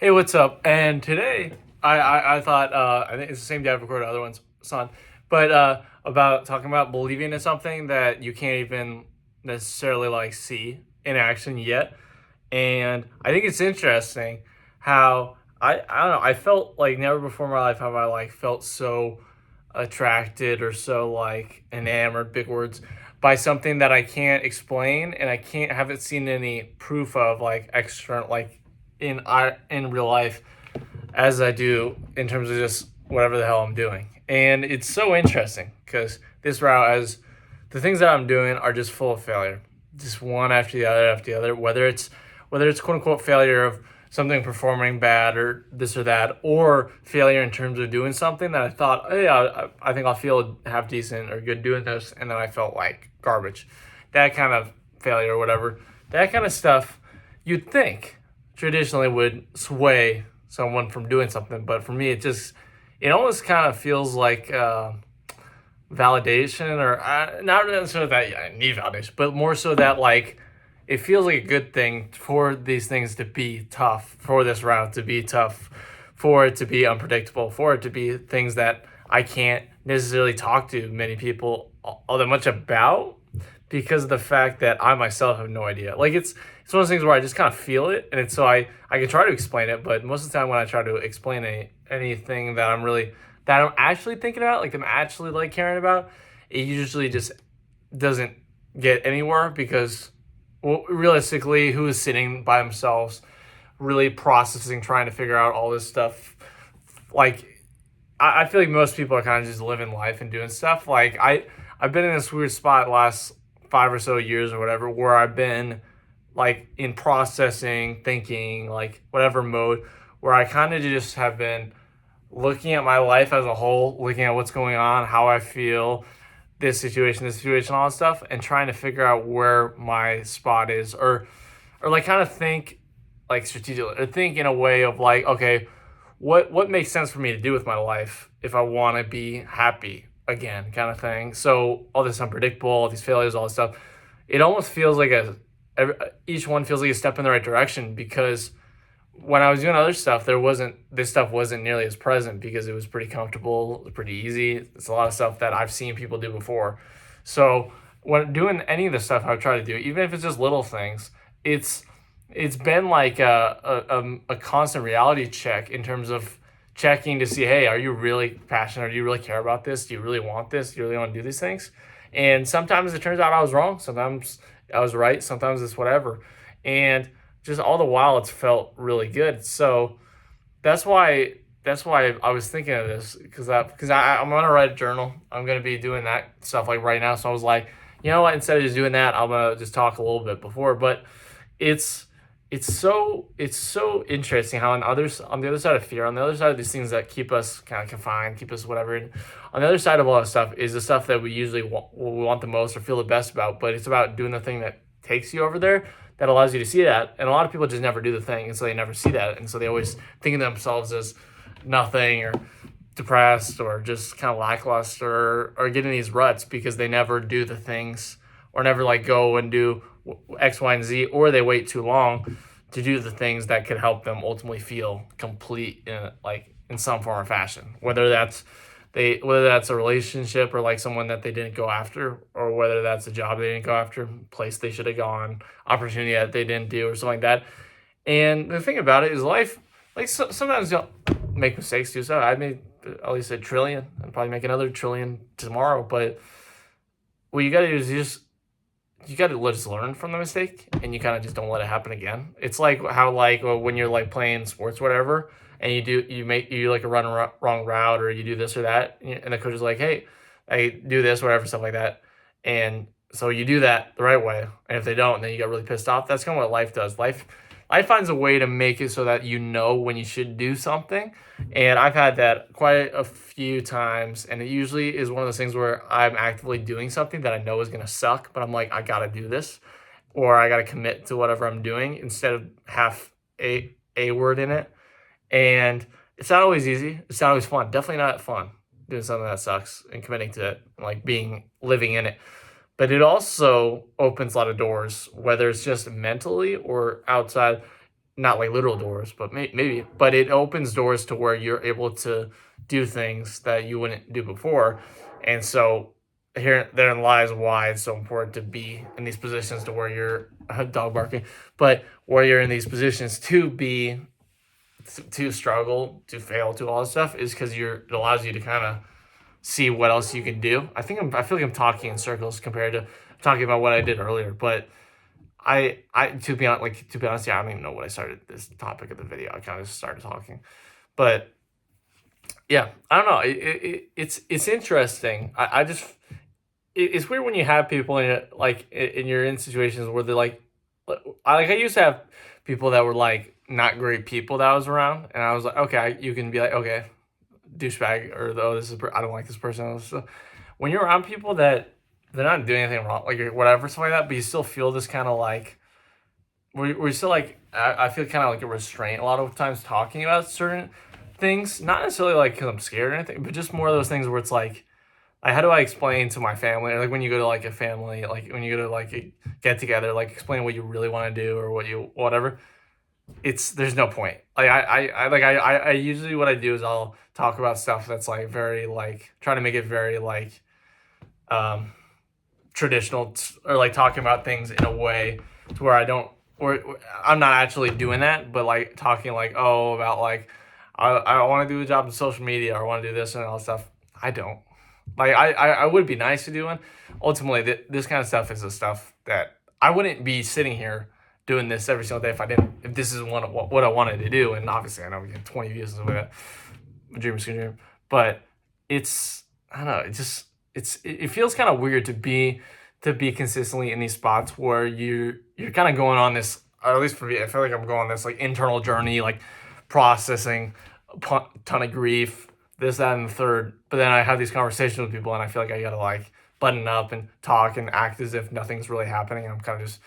Hey, what's up? And today, I thought I think it's the same day I've recorded other ones, son, but about talking about believing in something that you can't even necessarily like see in action yet. And I think it's interesting how I don't know, I felt like never before in my life have I like felt so attracted or so like enamored, big words, by something that I can't explain and I can't haven't seen any proof of like external like in real life as I do in terms of just whatever the hell I'm doing. And it's so interesting because this route, as the things that I'm doing are just full of failure, just one after the other. Whether it's quote unquote failure of something performing bad or this or that, or failure in terms of doing something that I thought, hey, I think I'll feel half decent or good doing this, and then I felt like garbage. That kind of failure or whatever, that kind of stuff, you'd think traditionally would sway someone from doing something, but for me, it almost kind of feels like validation, or not necessarily that I need validation, but more so that like it feels like a good thing for these things to be tough, for this route to be tough, for it to be unpredictable, for it to be things that I can't necessarily talk to many people all that much about because of the fact that I myself have no idea. Like it's one of those things where I just kind of feel it, and it's, so I can try to explain it, but most of the time when I try to explain anything that I'm actually thinking about, like I'm actually like caring about, it usually just doesn't get anywhere because, well, realistically, who is sitting by themselves, really processing, trying to figure out all this stuff? Like, I feel like most people are kind of just living life and doing stuff. Like I've been in this weird spot the last 5 or so years or whatever, where I've been like in processing, thinking, like whatever mode, where I kind of just have been looking at my life as a whole, looking at what's going on, how I feel, this situation, all that stuff, and trying to figure out where my spot is, or like kind of think like strategically, or think in a way of like, okay, what makes sense for me to do with my life if I want to be happy again, kind of thing. So all this unpredictable, all these failures, all this stuff, it almost feels like each one feels like a step in the right direction because when I was doing other stuff, this stuff wasn't nearly as present because it was pretty comfortable, it was pretty easy. It's a lot of stuff that I've seen people do before. So when doing any of the stuff I've tried to do, even if it's just little things, it's it's been like a constant reality check in terms of checking to see, hey, are you really passionate? Do you really care about this? Do you really want this? Do you really want to do these things? And sometimes it turns out I was wrong. Sometimes I was right. Sometimes it's whatever. And just all the while, it's felt really good. So that's why I was thinking of this I'm gonna write a journal. I'm gonna be doing that stuff like right now. So I was like, you know what? Instead of just doing that, I'm gonna just talk a little bit before. But it's it's so interesting how on the other side of fear, on the other side of these things that keep us kind of confined, keep us whatever. And on the other side of all that stuff is the stuff that we usually want the most or feel the best about. But it's about doing the thing that takes you over there, that allows you to see that. And a lot of people just never do the thing, and so they never see that, and so they always think of themselves as nothing or depressed or just kind of lackluster or getting these ruts because they never do the things or never like go and do X, Y, and Z, or they wait too long to do the things that could help them ultimately feel complete in some form or fashion. Whether that's a relationship or like someone that they didn't go after, or whether that's a job they didn't go after, place they should have gone, opportunity that they didn't do, or something like that. And the thing about it is life, like sometimes you'll make mistakes too. So I made at least a trillion. I'll probably make another trillion tomorrow. But what you got to do is you got to just learn from the mistake, and you kind of just don't let it happen again. It's like how like when you're like playing sports, whatever, and you like a wrong route, or you do this or that, and the coach is like, hey, I do this, whatever, stuff like that, and so you do that the right way, and if they don't, then you get really pissed off. That's kind of what life does. Life finds a way to make it so that you know when you should do something. And I've had that quite a few times. And it usually is one of those things where I'm actively doing something that I know is going to suck, but I'm like, I got to do this, or I got to commit to whatever I'm doing instead of half a word in it. And it's not always easy. It's not always fun. Definitely not fun doing something that sucks and committing to it, like living in it. But it also opens a lot of doors, whether it's just mentally or outside. not like literal doors, but maybe, but it opens doors to where you're able to do things that you wouldn't do before. And so here therein lies why it's so important to be in these positions to where you're dog barking, but where you're in these positions to be to struggle, to fail, to all this stuff is because it allows you to kind of see what else you can do. I feel like I'm talking in circles compared to talking about what I did earlier, but to be honest, yeah, I don't even know what I started this topic of the video. I kind of just started talking, but yeah, I don't know. It's interesting. It's weird when you have people in it, like you're in situations where they're I used to have people that were like not great people that I was around, and I was like, okay, you can be like, okay, douchebag, or oh, I don't like this person. So when you're around people that they're not doing anything wrong, like or whatever, stuff like that, but you still feel this kind of like we're still like I feel kind of like a restraint a lot of times talking about certain things, not necessarily like because I'm scared or anything, but just more of those things where it's like how do I explain to my family, like when you go to like a family, like when you go to like a get together, like explain what you really want to do or what you whatever. There's no point. Like I usually what I do is I'll talk about stuff that's like very like trying to make it very like um traditional or like talking about things in a way to where I don't or I'm not actually doing that, but like talking like about like I want to do a job in social media or I want to do this and all that stuff. I don't. Like I would be nice to do one. Ultimately, this kind of stuff is the stuff that I wouldn't be sitting here doing this every single day if this is what I wanted to do. And obviously, I know we get 20 views and stuff like that. My dream is a dream, but I don't know. It feels kind of weird to be consistently in these spots where you're kind of going on this, or at least for me, I feel like I'm going on this like internal journey, like processing a ton of grief, this, that, and the third. But then I have these conversations with people, and I feel like I gotta like button up and talk and act as if nothing's really happening. I'm kind of just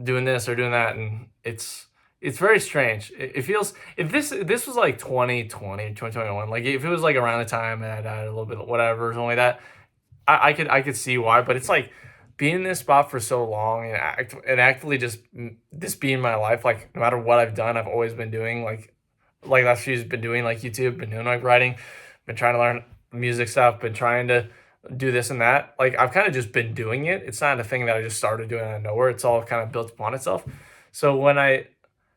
doing this or doing that, and it's very strange. It feels if this was like 2020, 2021, like if it was like around the time that I had a little bit of whatever, something like that, I could see why. But it's like being in this spot for so long and actively just this being my life, like no matter what I've done, I've always been doing like last year's been doing like YouTube, been doing like writing, been trying to learn music stuff, been trying to do this and that. Like I've kind of just been doing it. It's not a thing that I just started doing out of nowhere. It's all kind of built upon itself. So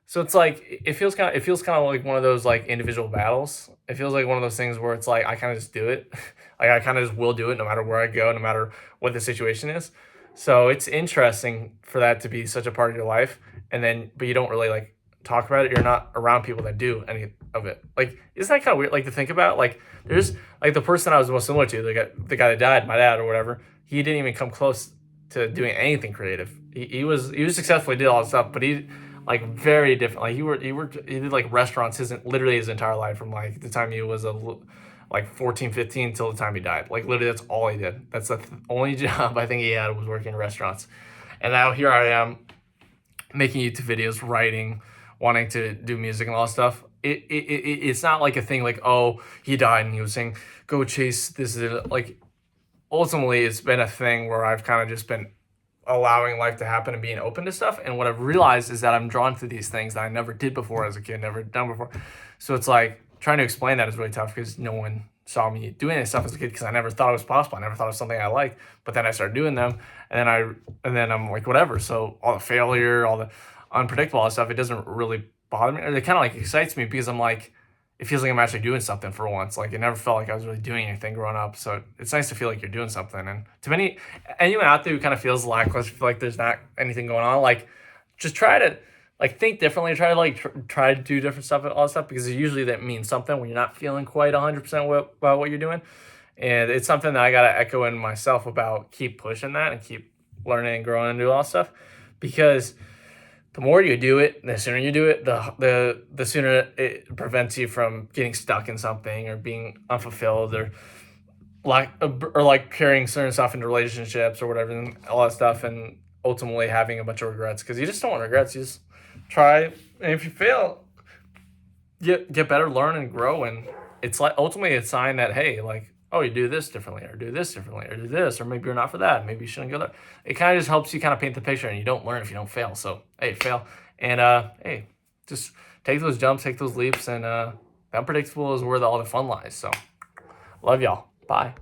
so it's like it feels kind of like one of those like individual battles. It feels like one of those things where it's like I kind of just do it. Like I kind of just will do it no matter where I go, no matter what the situation is. So it's interesting for that to be such a part of your life, but you don't really like talk about it. You're not around people that do any of it. Like, isn't that kind of weird? Like to think about, like there's like the person I was most similar to, the guy that died, my dad or whatever. He didn't even come close to doing anything creative. He was successful, he did all that stuff, but he like very different. Like he did like restaurants literally his entire life from like the time he was like 14, 15 till the time he died. Like literally that's all he did. That's the only job I think he had was working in restaurants. And now here I am making YouTube videos, writing, wanting to do music and all that stuff. It's not like a thing like, oh, he died and he was saying, go chase this. Like, ultimately, it's been a thing where I've kind of just been allowing life to happen and being open to stuff. And what I've realized is that I'm drawn to these things that I never did before as a kid, never done before. So it's like trying to explain that is really tough because no one saw me doing this stuff as a kid because I never thought it was possible. I never thought it was something I liked. But then I started doing them, and then I'm like, whatever. So all the failure, all the unpredictable, all that stuff, it doesn't really bother me. Or it kind of like excites me because I'm like, it feels like I'm actually doing something for once. Like it never felt like I was really doing anything growing up. So it's nice to feel like you're doing something. And to anyone out there who kind of feels lackluster, feel like there's not anything going on, like just try to like think differently, try to like try to do different stuff and all that stuff, because usually that means something when you're not feeling quite 100% about what you're doing. And it's something that I got to echo in myself about, keep pushing that and keep learning and growing and do all that stuff, because the more you do it, the sooner you do it, the sooner it prevents you from getting stuck in something or being unfulfilled or like carrying certain stuff into relationships or whatever, and all that stuff, and ultimately having a bunch of regrets, because you just don't want regrets. You just try, and if you fail, get better, learn and grow, and it's like ultimately a sign that, hey, like, oh, you do this differently, or do this differently, or do this, or maybe you're not for that, maybe you shouldn't go there. It kind of just helps you kind of paint the picture, and you don't learn if you don't fail. So hey, fail, and hey, just take those jumps, take those leaps, and the unpredictable is where all the fun lies. So, love y'all. Bye.